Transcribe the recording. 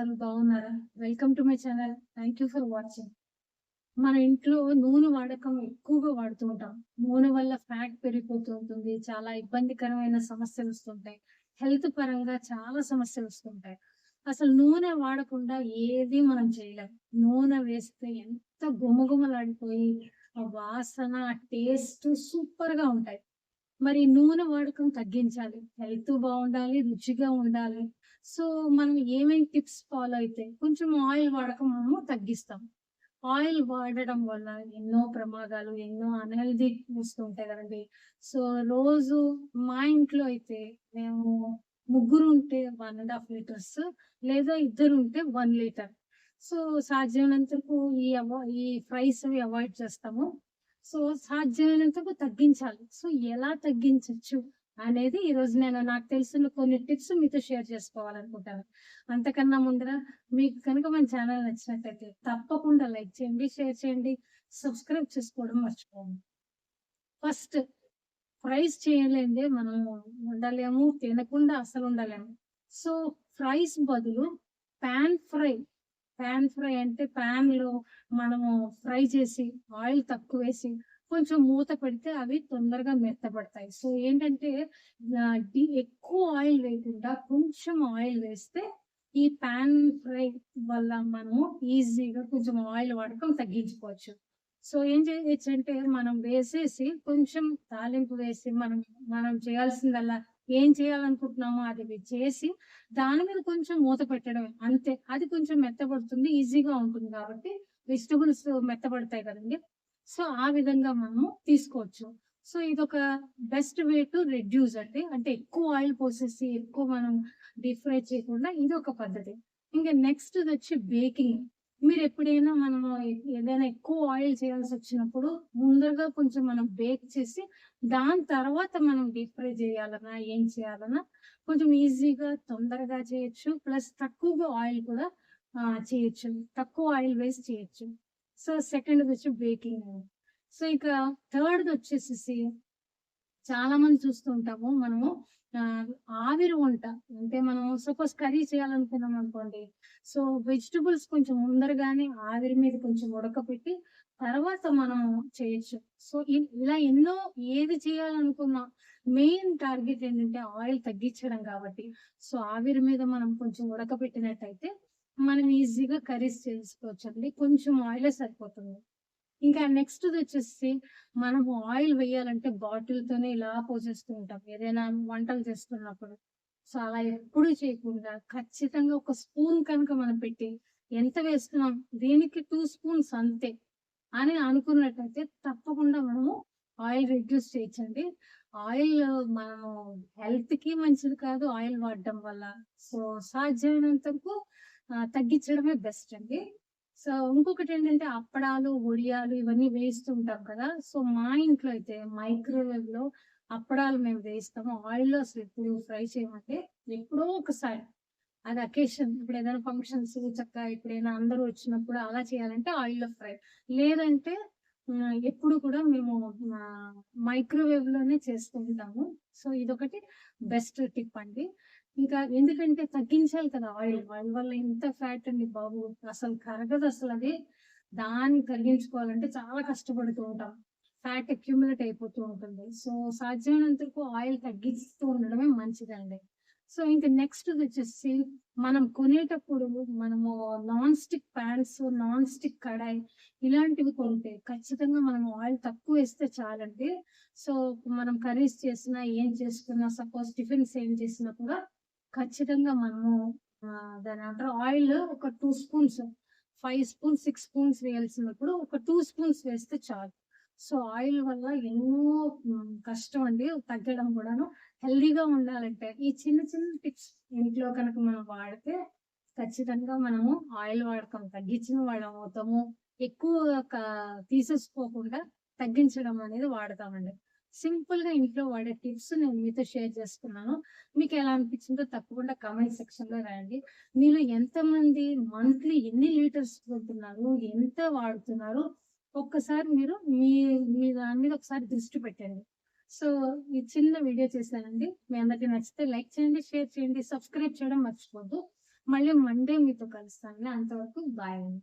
గారు బాగున్నారా? Welcome to my channel. Thank you for watching. మన ఇంట్లో నూనె వాడకం ఎక్కువగా వాడుతూ ఉంటాం. నూనె వల్ల ఫ్యాట్ పెరిగిపోతూ ఉంటుంది. చాలా ఇబ్బందికరమైన సమస్యలు వస్తుంటాయి. హెల్త్ పరంగా చాలా సమస్యలు వస్తుంటాయి. అసలు నూనె వాడకుండా ఏది మనం చేయలేం. నూనె వేస్తే ఎంత గుమగుమలాడిపోయి ఆ వాసన, ఆ టేస్ట్ సూపర్‌గా ఉంటాయి. మరి నూనె వాడకం తగ్గించాలి. హెల్త్ బావుండాలి, రుచిగా ఉండాలి. సో, మనం ఏమేం టిప్స్ ఫాలో అయితే కొంచెం ఆయిల్ వాడకం మనము తగ్గిస్తాం. ఆయిల్ వాడడం వల్ల ఎన్నో ప్రమాదాలు, ఎన్నో అన్‌హెల్తీ వస్తుంటాయి గదండీ! సో, రోజు మా ఇంట్లో అయితే మేము ముగ్గురుంటే 1 ½ లీటర్స్ లేదా ఇద్దరుంటే 1 లీటర్. సో, సాధ్యమైనంత వరకు ఈ ఫ్రైస్ అవి అవాయిడ్ చేస్తాము. సో, సాధ్యమైనంతకు తగ్గించాలి. సో, ఎలా తగ్గించొచ్చు అనేది ఈరోజు నాకు తెలిసిన కొన్ని టిప్స్ మీతో షేర్ చేసుకోవాలనుకుంటాను. అంతకన్నా ముందర మీకు కనుక మన ఛానల్ నచ్చినట్టయితే తప్పకుండా లైక్ చేయండి, షేర్ చేయండి, సబ్స్క్రైబ్ చేసుకోవడం మర్చిపోకండి. ఫస్ట్ ఫ్రైస్ చేయలేనిదే మనం ఉండలేము, తినకుండా అసలు ఉండలేము. సో, ఫ్రైస్ బదులు పాన్ ఫ్రై పాన్ ఫ్రై అంటే పాన్‌లో మనము ఫ్రై చేసి, ఆయిల్ తక్కువేసి, కొంచెం మూత పెడితే అవి తొందరగా మెత్తబడతాయి. సో, ఏంటంటే ఎక్కువ ఆయిల్ వేయకుండా కొంచెం ఆయిల్ వేస్తే, ఈ పాన్ ఫ్రై వల్ల మనము ఈజీగా కొంచెం ఆయిల్ వాడకం తగ్గించుకోవచ్చు. సో, ఏం చేయొచ్చంటే మనం వేసేసి కొంచెం తాలింపు వేసి మనం మనం చేయాల్సిందల్లా ఏం చేయాలనుకుంటున్నామో అది చేసి దాని మీద కొంచెం మూత పెట్టడమే అంతే. అది కొంచెం మెత్తబడుతుంది. ఈజీగా ఉంటుంది కాబట్టి వెజిటబుల్స్ మెత్తబడతాయి కదండీ! సో, ఆ విధంగా మనము తీసుకోవచ్చు. సో, ఇదొక బెస్ట్ వే టు రెడ్యూస్ అండి. అంటే ఎక్కువ ఆయిల్ పోసేసి ఎక్కువ మనం డీప్ ఫ్రై చేయకుండా ఇదొక పద్ధతి. ఇంకా నెక్స్ట్‌దొచ్చి బేకింగ్. మీరెప్పుడైనా మనము ఏదైనా ఎక్కువ ఆయిల్ చేయాల్సొచ్చినప్పుడు ముందుగా కొంచెం మనం బేక్ చేసి దాని తర్వాత మనం డీప్ ఫ్రై చేయాలన్నా, ఏం చేయాలన్నా కొంచెం ఈజీగా తొందరగా చేయొచ్చు. ప్లస్ తక్కువగా ఆయిల్ కూడా చేయొచ్చు. తక్కువ ఆయిల్ వేసి చేయొచ్చు. So, సెకండ్‌దొచ్చి baking. సో, ఇక థర్డ్‌దొచ్చేసేసి చాలా మంది చూస్తూ ఉంటాము మనము ఆహ్, ఆవిరి వంట. అంటే మనం సపోజ్ కర్రీ చేయాలనుకున్నాం అనుకోండి. సో, వెజిటబుల్స్ కొంచెం ముందరగానే ఆవిరి మీద కొంచెం ఉడకపెట్టి తర్వాత మనం చేయొచ్చు. సో, ఇలా ఎన్నో ఏది చేయాలనుకున్నా మెయిన్ టార్గెట్ ఏంటంటే ఆయిల్ తగ్గించడం కాబట్టి. సో, ఆవిరి మీద మనం కొంచెం ఉడకపెట్టినట్టయితే మనం ఈజీగా కర్రీస్ చేసుకోవచ్చండి. కొంచెం ఆయిలే సరిపోతుంది. ఇంకా నెక్స్ట్‌దొచ్చేసి మనము ఆయిల్ వేయాలంటే బాటిల్‌తోనే ఇలా పోసేస్తూ ఉంటాం. ఏదైనా వంటలు చేస్తున్నప్పుడు. సో, అలా ఎప్పుడూ చేయకుండా ఖచ్చితంగా ఒక స్పూన్ కనుక మనం పెట్టి ఎంత వేస్తున్నాం? దీనికి 2 స్పూన్స్ అంతే అని అనుకున్నట్టయితే తప్పకుండా మనము ఆయిల్ రెడ్యూస్ చేయొచ్చండి. ఆయిల్ మనము హెల్త్‌కి మంచిది కాదు ఆయిల్ వాడడం వల్ల. సో, సాధ్యమైనంత వరకు తగ్గించడమే బెస్ట్ అండి. సో, ఇంకొకటేంటంటే అప్పడాలు, వడియాలు ఇవన్నీ వేస్తూ ఉంటాం కదా! సో, మా ఇంట్లో అయితే మైక్రోవేవ్‌లో అప్పడాలు మేము వేస్తాము. ఆయిల్‌లో అసలెప్పుడు ఫ్రై చేయమంటే ఎప్పుడో ఒకసారి. అది అకేషన్ ఇప్పుడేదైనా ఫంక్షన్స్ చక్కగా ఎప్పుడైనా అందరూ వచ్చినప్పుడు అలా చేయాలంటే ఆయిల్‌లో ఫ్రై. లేదంటే ఎప్పుడు కూడా మేము ఆహ్, మైక్రోవేవ్‌లోనే చేస్తూ ఉంటాము. సో, ఇదొకటి బెస్ట్ టిప్ అండి. ఇంకా ఎందుకంటే తగ్గించాలి కదా ఆయిల్. ఆయిల్ వల్ల ఎంత ఫ్యాట్ అండి బాబు! అసలు కరగదసలది. దాన్ని కరిగించుకోవాలంటే చాలా కష్టపడుతూ ఉంటాం. ఫ్యాట్ అక్యుములేట్ అయిపోతూ ఉంటుంది. సో, సాధ్యమైనంత వరకు ఆయిల్ తగ్గిస్తూ ఉండడమే మంచిదండి. సో, ఇంక నెక్స్ట్‌దొచ్చేసి మనం కొనేటప్పుడు మనము non stick pans, non stick కడాయి ఇలాంటివి కొంటే ఖచ్చితంగా మనం ఆయిల్ తక్కువేస్తే చాలండి. సో, మనం కర్రీస్ చేసినా, ఏం చేసుకున్నా సపోజ్ టిఫిన్స్ ఏం చేసినా కూడా ఖచ్చితంగా మనము దాన్నేమంటారు ఆయిల్ ఒక 2 స్పూన్స్, 5 స్పూన్స్, 6 స్పూన్స్ వేయాల్సినప్పుడు ఒక 2 స్పూన్స్ వేస్తే చాలు. సో, ఆయిల్ వల్ల ఎన్నో కష్టం అండి తగ్గడం కూడాను. హెల్తీగా ఉండాలంటే ఈ చిన్న చిన్న టిప్స్ ఇంట్లో కనుక మనం వాడితే ఖచ్చితంగా మనము ఆయిల్ వాడకం తగ్గించిన వాళ్ళం అవుతాము. ఎక్కువ క తీసేసుకోకుండా తగ్గించడం అనేది వాడతామండి. సింపుల్‌గా ఇంట్లో వాడే టిప్స్ నేను మీతో షేర్ చేసుకున్నాను. మీకెలా అనిపించిందో తప్పకుండా కామెంట్ సెక్షన్‌లో రాయండి. మీలో ఎంతమంది మంత్లీ ఎన్ని లీటర్స్ కొంటున్నారు? ఎంత వాడుతున్నారు? ఒక్కసారి మీరు మీ మీ దాని మీద ఒకసారి దృష్టి పెట్టండి. సో, ఈ చిన్న వీడియో చేశానండి. మీ అందరికి నచ్చితే లైక్ చేయండి, షేర్ చేయండి, సబ్స్క్రైబ్ చేయడం మర్చిపోద్దు. మళ్ళీ మండే మీతో కలుస్తాను. అంతవరకు బాయ్ అండి.